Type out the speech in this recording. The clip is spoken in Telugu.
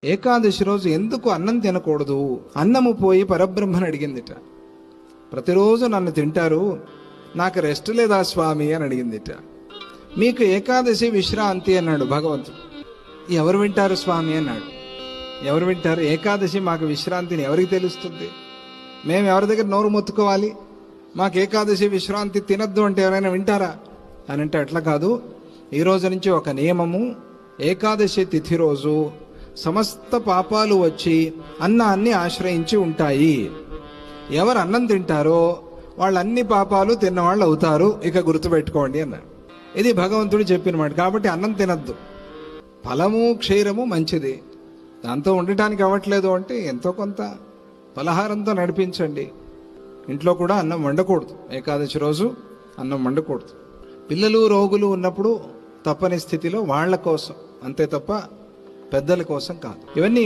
ఏకాదశి రోజు ఎందుకు అన్నం తినకూడదు? అన్నము పోయి పరబ్రహ్మని అడిగిందిట. ప్రతిరోజు నన్ను తింటారు, నాకు రెస్ట్ లేదా స్వామి అని అడిగిందిట. మీకు ఏకాదశి విశ్రాంతి అన్నాడు భగవంతుడు. ఎవరు వింటారు స్వామి అన్నాడు. ఎవరు వింటారు? ఏకాదశి మాకు విశ్రాంతిని ఎవరికి తెలుస్తుంది? మేము ఎవరి దగ్గర నోరు మొత్తుకోవాలి? మాకు ఏకాదశి విశ్రాంతి తినద్దు అంటే ఎవరైనా వింటారా అని అంటే అట్లా కాదు. ఈ రోజు నుంచి ఒక నియమము, ఏకాదశి తిథి రోజు సమస్త పాపాలు వచ్చి అన్నాన్ని ఆశ్రయించి ఉంటాయి. ఎవరు అన్నం తింటారో వాళ్ళు అన్ని పాపాలు తిన్నవాళ్ళు అవుతారు, ఇక గుర్తుపెట్టుకోండి అన్నారు. ఇది భగవంతుడు చెప్పిన మాట. కాబట్టి అన్నం తినద్దు. ఫలము క్షీరము మంచిది, దాంతో ఉండటానికి అవ్వట్లేదు అంటే ఎంతో కొంత పలహారంతో నడిపించండి. ఇంట్లో కూడా అన్నం వండకూడదు, ఏకాదశి రోజు అన్నం వండకూడదు. పిల్లలు రోగులు ఉన్నప్పుడు తప్పని స్థితిలో వాళ్ళ కోసం అంతే తప్ప పెద్దల కోసం కాదు. ఇవన్నీ